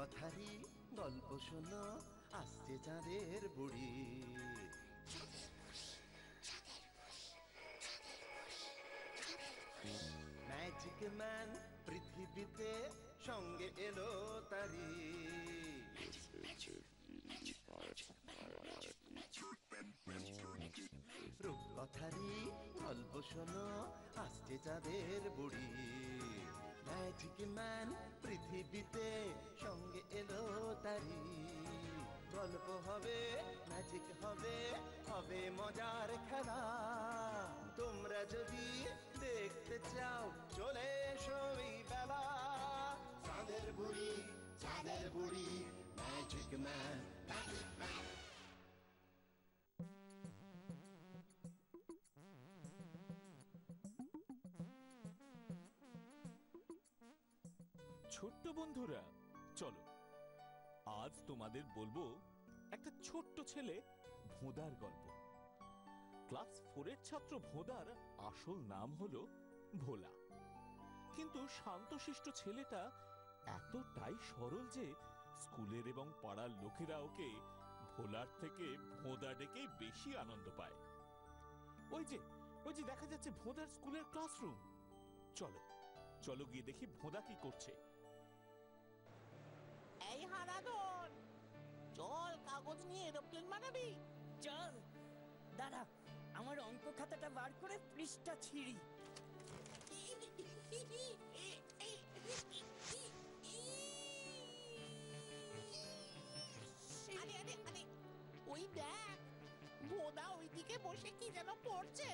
রূপকথারই গল্প শোনো, আসছে চাঁদের বুড়ি। ম্যাজিক ম্যান পৃথিবীতে সঙ্গে এলো তারি। রূপকথারই গল্প শোনো, আসছে চাঁদের বুড়ি। ম্যাজিক ম্যান পৃথিবীতে সঙ্গে এলো তারি। গল্প হবে, ম্যাজিক হবে, হবে মজার খেলা। তোমরা যদি দেখতে চাও চলে এসো এই বেলা। চাঁদের বুড়ি, চাঁদের বুড়ি, ম্যাজিক ম্যান, ম্যাজিক ম্যান। ছোট্ট বন্ধুরা, চলো আজ তোমাদের বলবো একটা ছোট্ট ছেলে ভোঁদার গল্প। ক্লাস 4-এর ছাত্র ভোঁদার আসল নাম হলো ভোলা। কিন্তু শান্তশিষ্ট ছেলেটা এতটাই সরল যে স্কুলের এবং পাড়ার লোকেরা ওকে ভোলার থেকে ভোঁদা ডেকেই বেশি আনন্দ পায়। ওই যে দেখা যাচ্ছে ভোঁদার স্কুলের ক্লাসরুম। চলো চলো গিয়ে দেখি ভোঁদা কি করছে। এই হারাধন, চল কাগজ নিয়ে এরোপ্লেন বানাবি। চল দাঁড়া, আমার অঙ্ক খাতাটা বার করে পৃষ্ঠা ছিঁড়ি। আরে আরে আরে, ওই দেখ ভোদা ওইদিকে বসে কি যেন পড়ছে।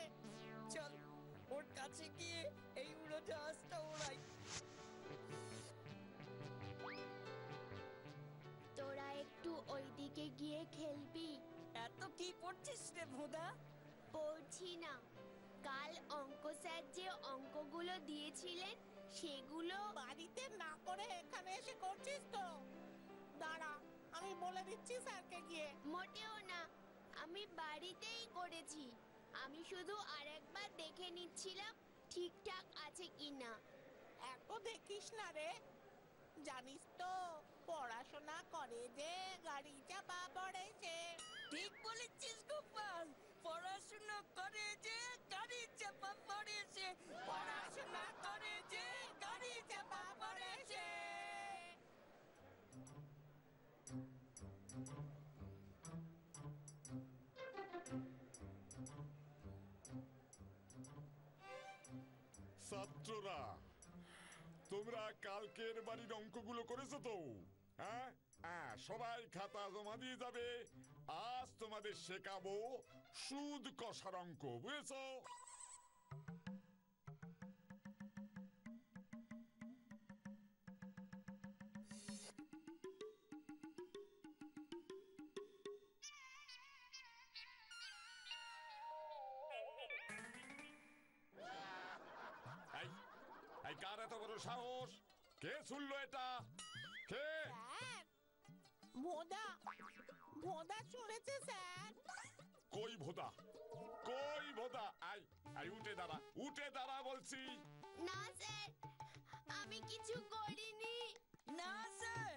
চল ওর কাছে গিয়ে এই উড়োজাহাজটা ওড়াই। তোরা একটু ওইদিকে গিয়ে খেলবি। এত কি পড়ছিস রে ভোঁদা? পড়ছি না, কাল অঙ্ক স্যার যে অঙ্কগুলো দিয়েছিলেন সেগুলো বাড়িতে না করে এখানে এসে করছিস তো। দাঁড়া, আমি বলে দিচ্ছি স্যারকে গিয়ে। মোটেও না, আমি বাড়িতেই করেছি। আমি শুধু আরেকবার দেখে নিচ্ছিলাম ঠিকঠাক আছে কিনা। এত দেখিস না রে, জানিস তো পড়াশোনা করে যে গাড়ি চাপা পড়েছে। ঠিক বলেছিস গোপাল, পড়াশোনা করে যে গাড়ি চাপা পড়েছে। পড়াশোনা করে যে গাড়ি চাপা পড়েছে। ছাত্ররা, তোমরা কালকের বাড়ির অঙ্কগুলো করেছো তো? হ্যাঁ হ্যাঁ, সবাই খাতা জমা দিয়ে যাবে। আজ তোমাদের শেখাবো সুদ কষার অঙ্ক, বুঝেছো? এই কার এত বড় সাহস? কে শুনলো এটা? কে? স্যার, ভোদা ভোদা চলেছে স্যার। কই ভোদা? কই ভোদা? আই আই, উঠে দাঁড়া, উঠে দাঁড়া বলছি। না স্যার, আমি কিছু করিনি। না স্যার,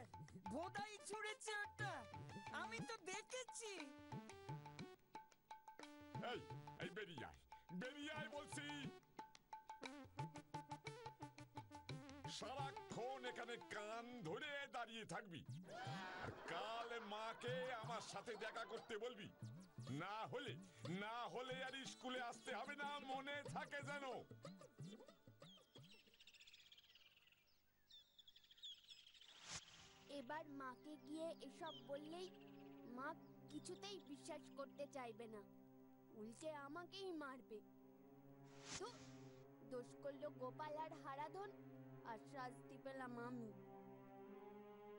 ভোঁদাই ছুঁড়েছে ওটা, আমি তো দেখেছি। এই এই, বেরিয়ে আয়, বেরিয়ে আয় বলছি। সারাক্ষণ এখানে কান ধরে দাঁড়িয়ে থাকবি, আর কাল মাকে আমার সাথে দেখা করতে বলবি। না হলে আর স্কুলে আসতে হবে না, মনে থাকে যেন। এবার মাকে গিয়ে এসব বললেই মা কিছুতেই বিশ্বাস করতে চাইবে না, উল্টে আমাকেই মারবে। ধুর, দোষ করলো গোপাল আর হারাধন, আর শাস্তি পেলাম আমি।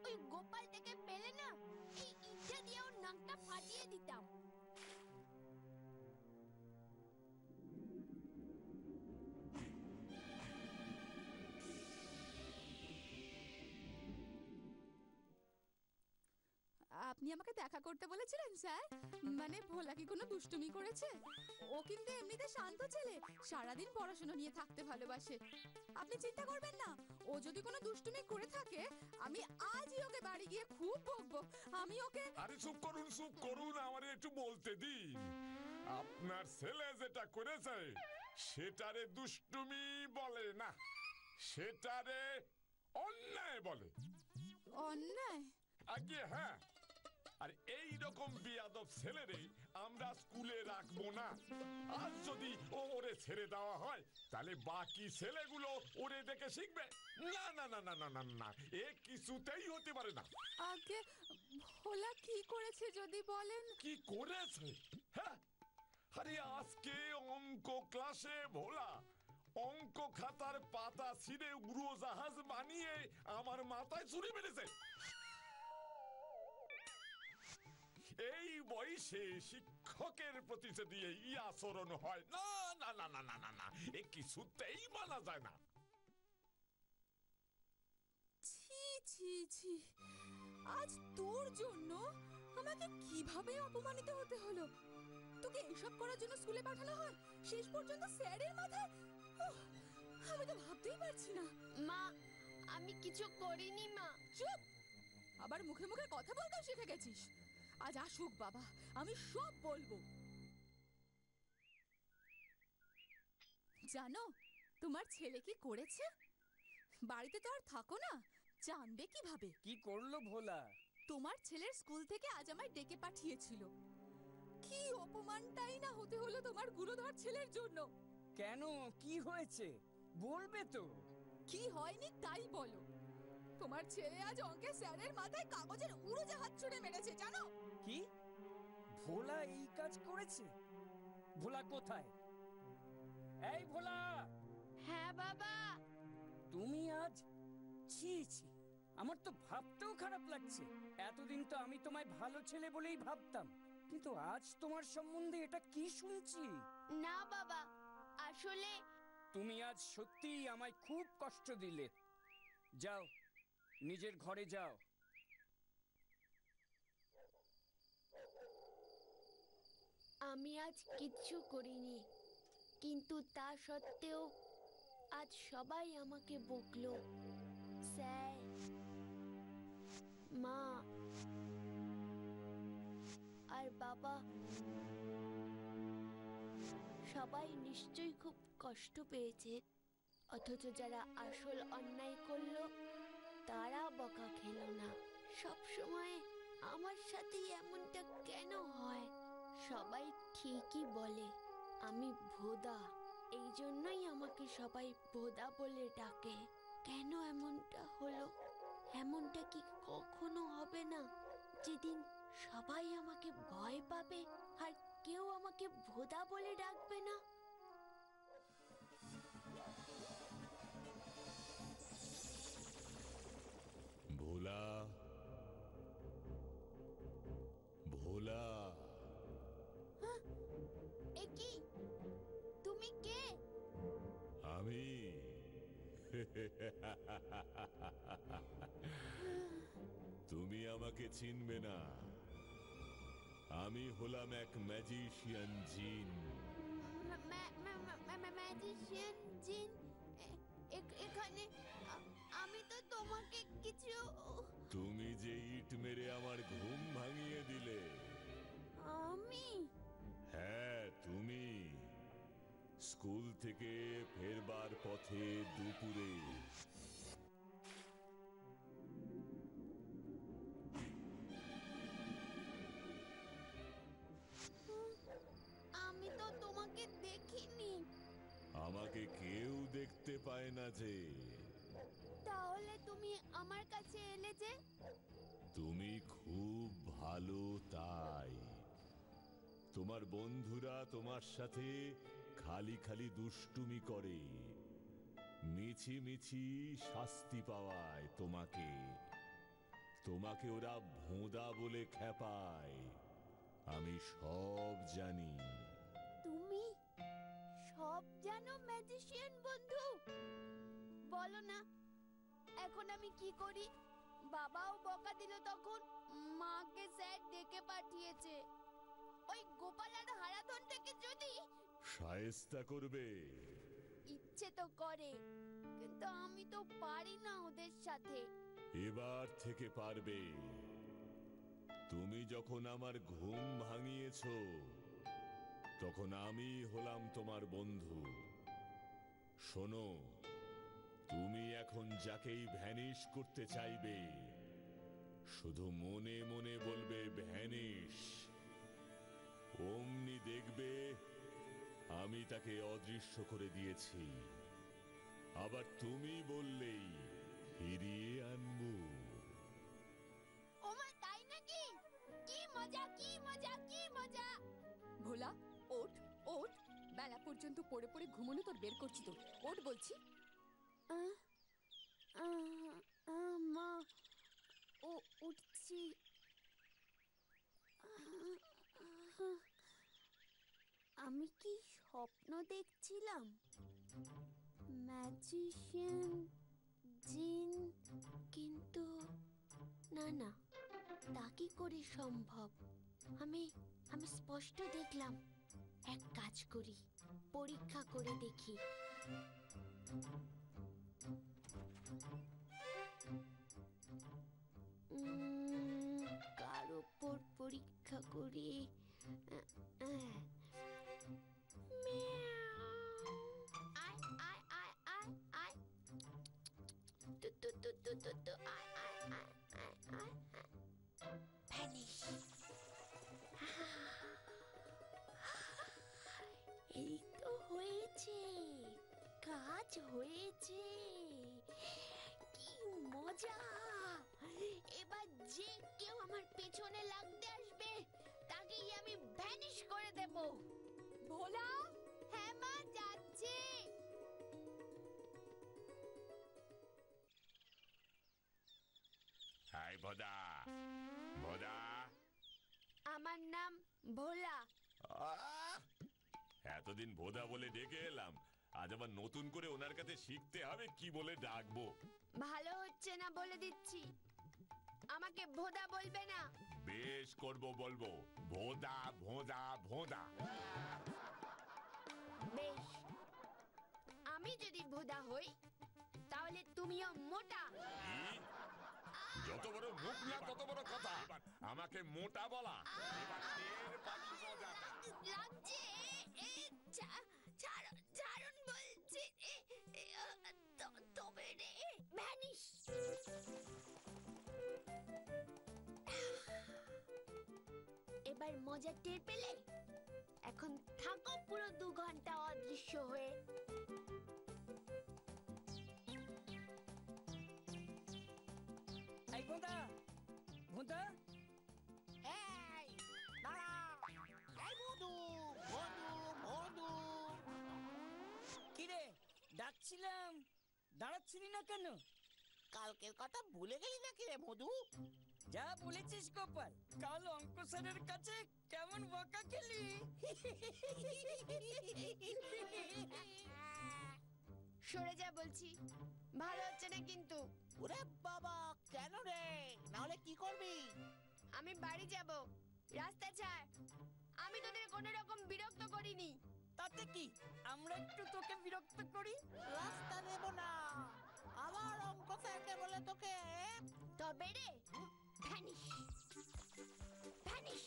ওই গোপালটাকে পেলে না, এই ইচ্ছা দিয়ে ওর নাকটা ফাটিয়ে দিতাম। আপনি আমাকে দেখা করতে বলেছিলেন স্যার? মানে ভোলা কি কোনো দুষ্টুমি করেছে? ও কিন্তু এমনিতে শান্ত ছেলে, সারাদিন পড়াশোনা নিয়ে থাকতে ভালোবাসে। আপনি চিন্তা করবেন না, ও যদি কোনো দুষ্টুমি করে থাকে আমি আজই ওকে বাড়ি গিয়ে খুব বকবো। আমি ওকে আরে চুপ করুন, আমারে একটু বলতে দিন। আপনার ছেলে যেটা করেছে সেটারে দুষ্টুমি বলে না, সেটারে অন্যায় বলে। অন্যায়? আগে হ্যাঁ। আর এই রকম বিয়াদব ছেলেরে আমরা স্কুলে রাখবো না। আজ যদি ওরে ছেড়ে দেওয়া হয় তাহলে বাকি ছেলেগুলো ওরে দেখে শিখবে। না না না না না না না, এ কিছুতেই হতে পারে না। আগে ভোলা কি করেছে যদি বলেন? কি করেছে? হ্যাঁ, আরে আজকে অঙ্ক ক্লাসে ভোলা অঙ্ক খাতার পাতা ছিঁড়ে উড়োজাহাজ বানিয়ে আমার মাথায় ছুরি মেরেছে। এই বয়সে শিক্ষকের প্রতি যদি এই আচরণ হয়, না না না না না না না, এ কিছুতেই মানা যায় না। ছি ছি ছি, আজ তোর জন্য আমাকে কিভাবে অপমানিত হতে হলো। তোকে এসব করার জন্য স্কুলে পাঠানো হয়, শেষ পর্যন্ত স্যারের মাথায়। উফ, আমি তো ভাবতেই পারছি না। মা, আমি কিছু করিনি মা। চুপ! আবার মুখে মুখে কথা বলতেও শিখে গেছিস। আজ আসুক বাবা, আমি সব বলবো। জানো তোমার ছেলে কি করেছে? বাড়িতে তো আর থাকো না, জানবে কিভাবে? কি করলো ভোলা? তোমার ছেলের স্কুল থেকে আজ আমায় ডেকে পাঠিয়েছিল। কি অপমানটাই না হতে হলো তোমার গুণধর ছেলের জন্য। কেন, কি হয়েছে বলবে তো? কি হয়নি তাই বলো। তোমার ছেলে আজ অঙ্কে স্যারের মাথায় কাগজের উড়োজাহাজ ছুঁড়ে মেরেছে, জানো? কি? ভোলা এই কাজ করেছে? ভোলা কোথায়? এই ভোলা! হ্যাঁ বাবা। তুমি আজ? ছি ছি, আমার তো ভাবতেও খারাপ লাগছে। এতদিন তো আমি তোমায় ভালো ছেলে বলেই ভাবতাম, কিন্তু আজ তোমার সম্বন্ধে এটা কি শুনছি? না বাবা, আসলে তুমি আজ সত্যিই আমায় খুব কষ্ট দিলে। যাও, নিজের ঘরে যাও। আমি আজ কিচ্ছু করিনি, কিন্তু তা সত্ত্বেও আজ সবাই আমাকে বকলো। স্যার, মা আর বাবা সবাই নিশ্চয়ই খুব কষ্ট পেয়েছে, অথচ যারা আসল অন্যায় করলো তারা বকা খেলো না। সব সময় আমার সাথে এমনটা কেন হয়? সবাই ঠিকই বলে আমি ভোদা, এই জন্যই আমাকে সবাই ভোদা বলে ডাকে। কেন এমনটা হলো? এমনটা কি কখনো হবে না যেদিন সবাই আমাকে ভয় পাবে আর কেউ আমাকে ভোদা বলে ডাকবে না? ভোলা, ভোলা, এ কি? তুমি কে? আমি তুমি আমাকে চিনবে না। আমি হলাম এক ম্যাজিশিয়ান জিন। ম্যাজিশিয়ান জিন? এখানে আমি তো তোমাকে কিছু... তুমি যে ইট মেরে আমার ঘুম ভাঙিয়ে দিলে। আমি? হ্যাঁ, তুমি স্কুল থেকে ফেরবার পথে দুপুরে আমি তো তোমাকে দেখিনি। আমাকে কেউ দেখতে পায় না যে। তাহলে তুমি আমার কাছে এলে যে? তুমি খুব ভালো তাই। তোমার বন্ধুরা তোমার সাথে খালি খালি দুষ্টুমি করে, মিছি মিছি শাস্তি পাওয়ায় তোমাকে। তোমাকে ওরা ভোঁদা বলে খেপায়। আমি সব জানি। তুমি সব জানো ম্যাজিশিয়ান বন্ধু? বলো না, এখন আমি কি করি? বাবাও বকা দিল তখন। মাকে স্যার ডেকে পাঠিয়েছে। ওই গোপাল আর হারাধনটাকে যদি শায়েস্তা করবে। ইচ্ছে তো করে, কিন্তু আমি তো পারি না ওদের সাথে। এবার থেকে পারবে। তুমি যখন আমার ঘুম ভাঙিয়েছো, তখন আমি হলাম তোমার বন্ধু। শোনো, তুমি এখন যাকেই ভ্যানিশ করতে চাইবে, শুধু মনে মনে বলবে ভ্যানিশ। অমনি দেখবে আমি তাকে অদৃশ্য করে দিয়েছি। আবার তুমি বললেই ফিরিয়ে আনবো। ওমা, তাই নাকি? কি মজা, কি মজা, কি মজা! ভোলা, ওঠ ওঠ, বেলা পর্যন্ত পড়ে পড়ে ঘুমোনো তোর বের করছি তো। ওঠ বলছি। মা, ও উঠছি। আমি কি স্বপ্ন দেখছিলাম? ম্যাজিশিয়ান, জিন, কিন্তু না না, তা কি করে সম্ভব? আমি আমি স্পষ্ট দেখলাম। এক কাজ করি, পরীক্ষা করে দেখি। কার ওপর পরীক্ষা করি? আয় আয় আয় আয় আয়, তু তু তু তু তু তু, আয় আয় আয় আয় আয়, ভ্যানিশ। এই তো হয়েছে, কাজ হয়েছে। কি মজা! এবার যে কেউ আমার পেছনে লাগতে আসবে, তাকেই আমি ভ্যানিশ করে দেব। ভোলা, হ্যাঁ মা, যাচ্ছে। হাই ভোদা, ভোদা। আমার নাম ভোলা। এতদিন ভোদা বলে ডেকে এলাম, আজ আবার নতুন করে ওনার কাছে শিখতে হবে কি বলে ডাকবো। ভালো হচ্ছে না বলে দিচ্ছি, আমাকে ভোদা বলবে না। বেশ করব, বলবো ভোদা ভোদা ভোদা। বেশ, আমি যদি ভোদা হই, তাহলে তুমিও মোটা। যত বড় মুখ না তত বড় কথা। আমাকে মোটা বলা, এবার টের পাবি মজাটা। লাগছে, ছাড়ুন বলছে। তবে রে, ভ্যানিশ। এবার মজা টের পেলে? এখন থাকো পুরো 2 ঘন্টা অদৃশ্য হয়ে। এই ভোঁদা, ভোঁদা, এই দাঁড়া! এই মধু, মধু, মধু! কিরে ডাকছিলাম, দাঁড়াচ্ছিলি না কেন? কালকের কথা ভুলে গেলি নাকি রে মধু? যা বলেছিস গোপাল, কাল অঙ্ক স্যারের কাছে কেমন বকা খেলি। সরে যা বলছি, ভালো হচ্ছে না কিন্তু। ওরে বাবা, কেন রে? নাহলে কি করবি? আমি বাড়ি যাব, রাস্তা ছাড়। আমি তোদের কোনো রকম বিরক্ত করিনি। তাতে কি, আমরা একটু তোকে বিরক্ত করি? রাস্তা দেব না, আবার অঙ্ক স্যারকে বলে তোকে। তবে রে, ভ্যানিশ, ভ্যানিশ।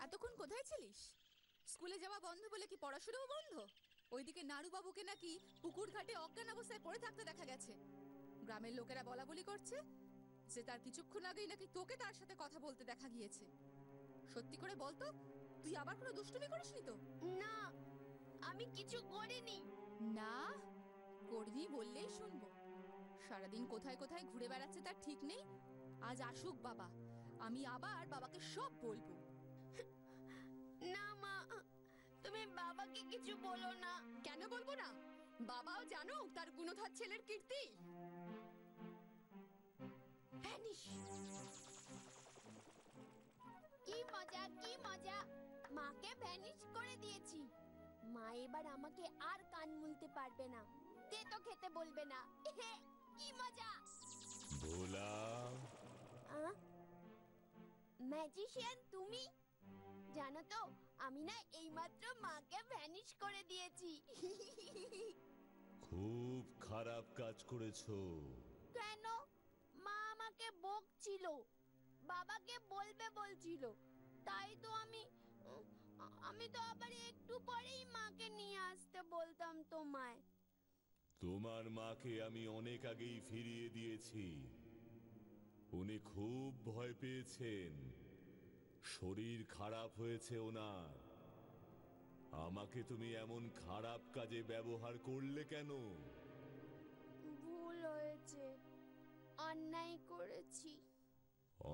এতক্ষণ কোথায় ছিলিস? স্কুলে যাওয়া বন্ধ বলে কি পড়াশোনাও বন্ধ? ওইদিকে নাড়ু বাবুকে নাকি পুকুর ঘাটে অজ্ঞান অবস্থায় পড়ে থাকতে দেখা গেছে। গ্রামের লোকেরা বলা বলি করছে যে তার কিছুক্ষণ আগেই নাকি তোকে তার সাথে কথা বলতে দেখা গিয়েছে। সত্যি করে বলতো, তুই আবার কোনো দুষ্টুমি করিসনি তো? না, আমি কিছু করিনি। না, করবি বললেই শুনবো। সারাদিন কোথায় কোথায় ঘুরে বেড়াচ্ছে তার ঠিক নেই। আজ আসুক বাবা, আমি আবার বাবাকে সব বলবো। না মা, তুমি বাবাকে কিছু বলো না। কেন বলবো না? বাবাও জানুক তার গুণধর ছেলের কীর্তি। ভ্যানিশ। কি মজা, কি মজা! মাকে ভ্যানিশ করে দিয়েছি। মা এবার আমাকে আর কান মুলতে পারবে না, তেতো খেতে বলবে না। কি মজা! ভোলা, ম্যাজিশিয়ান তুমি? জানো তো আমি না এইমাত্র মাকে ভ্যানিশ করে দিয়েছি। খুব খারাপ কাজ করেছো। কেন? মা আমাকে বকছিল, বাবাকে বলবে বলছিল, তাই তো আমি তো আবার একটু পরেই মাকে নিয়ে আসতে বলতাম তোমায়। তোমার মাকে আমি অনেক আগেই ফিরিয়ে দিয়েছি। উনি খুব ভয় পেয়েছেন, শরীর খারাপ হয়েছে ওনার। আমাকে তুমি এমন খারাপ কাজে ব্যবহার করলে কেন? ভুল হয়েছে, অন্যায় করেছি।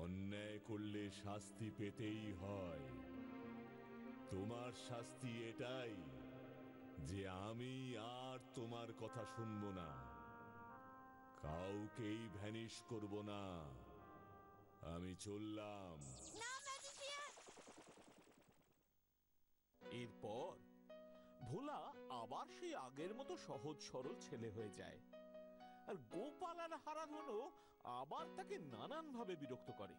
অন্যায় করলে শাস্তি পেতেই হয়। তোমার শাস্তি এটাই যে আমি আর তোমার কথা শুনবো না, কাউকেই ভ্যানিশ করব না। আমি চললাম। না ম্যাজিশিয়ান! এরপর ভোলা আবার সেই আগের মতো সহজ সরল ছেলে হয়ে যায়, আর গোপাল আর হারাধনও আবার তাকে নানান ভাবে বিরক্ত করে।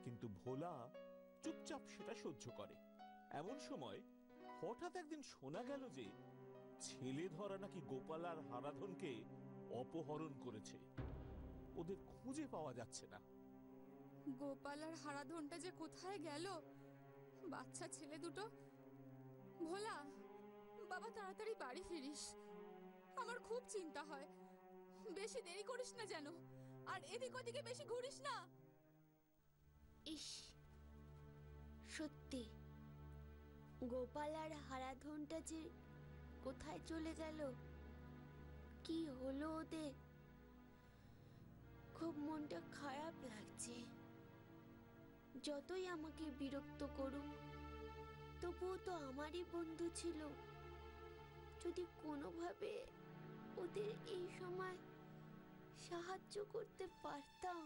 কিন্তু ভোলা চুপচাপ সেটা সহ্য করে। এমন সময় হঠাৎ একদিন শোনা গেল যে ছেলে ধরা নাকি গোপাল আর হারাধনকে অপহরণ করেছে। ওদের খুঁজে পাওয়া যাচ্ছে না। গোপাল আর হারাধনটা যে কোথায় গেল, বাচ্চা ছেলে দুটো। ভোলা, বাবা তাড়াতাড়ি বাড়ি ফিরিস, আমার খুব চিন্তা হয়। বেশি দেরি করিস না যেন, আর এদিক ওদিকে বেশি ঘুরিস না। ইস, সত্যি গোপাল আর হারাধনটা যে কোথায় চলে গেল, কি হলো ওদের? খুব মনটা খারাপ লাগছে। যতই আমাকে বিরক্ত করুক, তবুও তো আমারই বন্ধু ছিল। যদি কোনোভাবে ওদের এই সময় সাহায্য করতে পারতাম,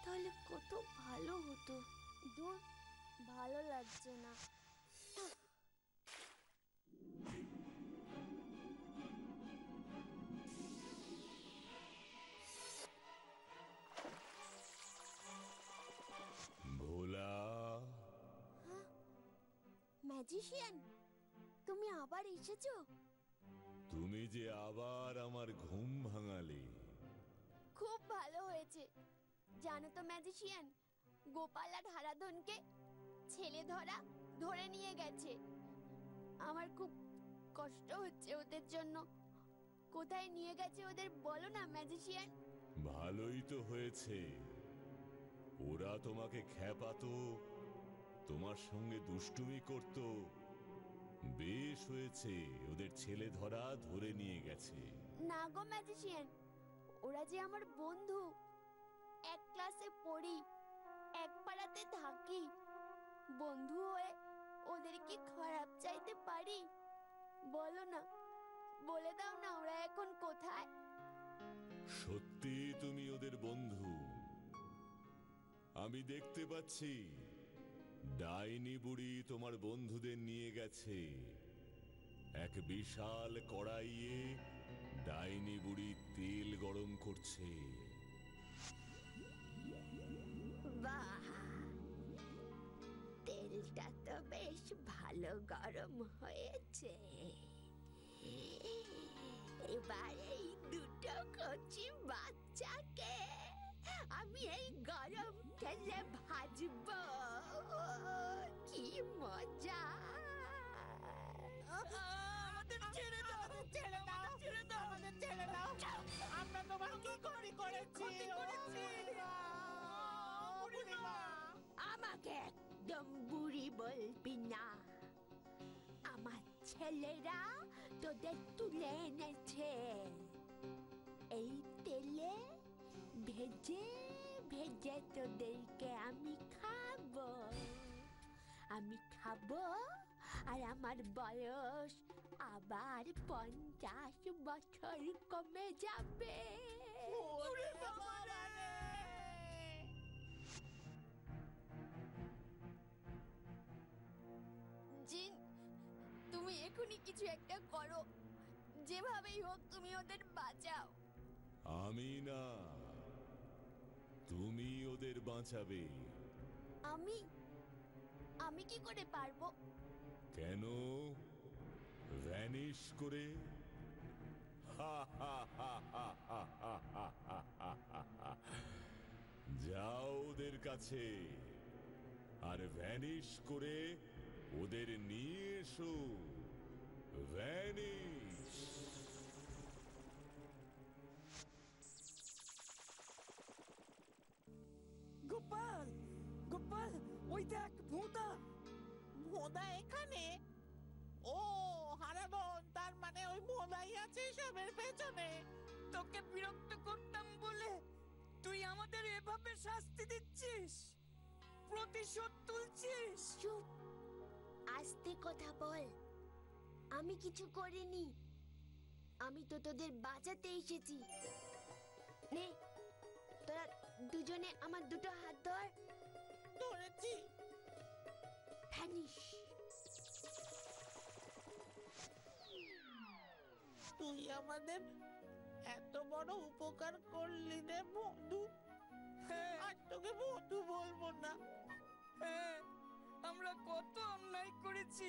তাহলে কত ভালো হতো। দূর, ভালো লাগছে না। ভোলা, ম্যাজিশিয়ান, তুমি আবার এসেছো? তুমি যে আবার আমার ঘুম ভাঙালে। খুব ভালো হয়েছে। জানো তো ম্যাজিশিয়ান, গোপাল আর হারাধনকে ছেলে ধরে নিয়ে গেছে। আমার খুব কষ্ট হচ্ছে ওদের জন্য। কোথায় নিয়ে গেছে ওদের বলো না ম্যাজিশিয়ান। ভালোই তো হয়েছে। ওরা তোমাকে খ্যাপাতো, তোমার সঙ্গে দুষ্টুমি করত। বেশ হয়েছে, ওদের ছেলে ধরে নিয়ে গেছে। না গো ম্যাজিশিয়ান, ওরা যে আমার বন্ধু। এক ক্লাসে পড়ি, এক পাড়াতে থাকি। বন্ধু হয়ে ওদের কি খারাপ চাইতে পারি? বলো না, বলে দাও না ওরা এখন কোথায়? সত্যি তুমি ওদের বন্ধু? আমি দেখতে পাচ্ছি ডাইনি বুড়ি তোমার বন্ধুদের নিয়ে গেছে। এক বিশাল কড়াইয়ে ডাইনি বুড়ি তেল গরম করছে। বাহ, তেলটা তো বেশ ভালো গরম হয়েছে। এবার এই দুটো কচি বাচ্চাকে আমি এই গরম তেলে ভাজবো। কি মজা! আমাদের ছেড়ে দাও, ছেড়ে দাও, ছেড়ে দাও, আমাদের ছেড়ে দাও। আমরা তোমার কি ক্ষতি করেছি? বুড়িমা, আমাকে একদম বুড়ি বলবি না। আমার ছেলেরা তোদের তুলে এনেছে। এই তেলে ভেজে ভেজে তোদেরকে আমি খাবো। আর আমার বয়স আবার 50 বছর কমে যাবে। জিন, এক্ষুনি কিছু একটা করো, যেভাবেই হোক তুমি ওদের বাঁচাও। আমি না, তুমি ওদের বাঁচাবে। আমি আমি কি করে পারবো? কেন? ভ্যানিশ করে? যাও ওদের কাছে আর ভ্যানিশ করে ওদের নিয়ে এসো। ভ্যানিশ। গোপাল, গোপাল, ওই দেখ ভোঁতা। ভোঁদা এখানে? ও হারাধন, তার মানে ওই ভোঁদাই আছে সবের পেছনে। তোকে বিরক্ত করতাম বলে তুই আমাদের এভাবে শাস্তি দিচ্ছিস, প্রতিশোধ তুলছিস। চুপ, আস্তে কথা বল। আমি কিছু করিনি, আমি তো তোদের বাঁচাতে এসেছি। নে, তোরা দুজনে আমার দুটো হাত ধর। ধরেছি। ভ্যানিশ। তুই আমাদের এত বড় উপকার করলি রে বন্ধু, হ্যাঁ, আর তোকে বন্ধু বলবো না। হ্যাঁ, আমরা কত অন্যায় করেছি,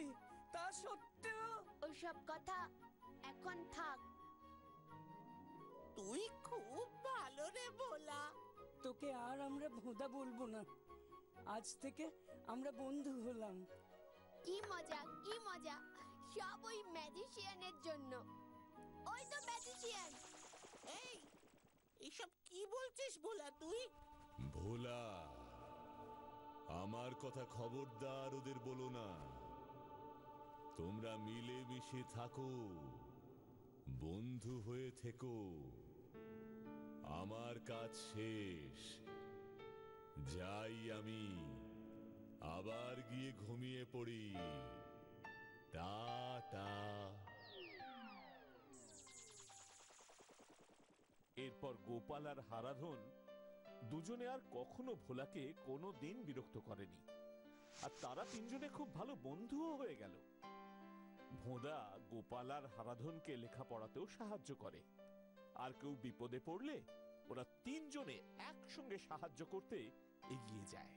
তা সত্ত্বেও। ওসব কথা এখন থাক। তুই খুব ভালো রে ভোলা। তোকে আর আমরা ভোঁদা বলবো না, আজ থেকে আমরা বন্ধু হলাম। কি মজা, কি মজা, সব ওই ম্যাজিশিয়ানের জন্য। ওই তো ম্যাজিশিয়ান। এই, এসব কি বলছিস ভোলা তুই? ভোলা, আমার কথা খবরদার ওদের বলো না। তোমরা মিলেমিশে থাকো, বন্ধু হয়ে থেকো। আমার কাজ শেষ, যাই আমি, আবার গিয়ে ঘুমিয়ে পড়ি। টাটা। এরপর গোপাল আর হারাধন দুজনে আর কখনো ভোলাকে কোনো দিন বিরক্ত করেনি, আর তারা তিনজনে খুব ভালো বন্ধুও হয়ে গেল। ভোঁদা গোপাল আর হারাধনকে লেখাপড়াতেও সাহায্য করে, আর কেউ বিপদে পড়লে ওরা তিনজনে একসঙ্গে সাহায্য করতে এগিয়ে যায়।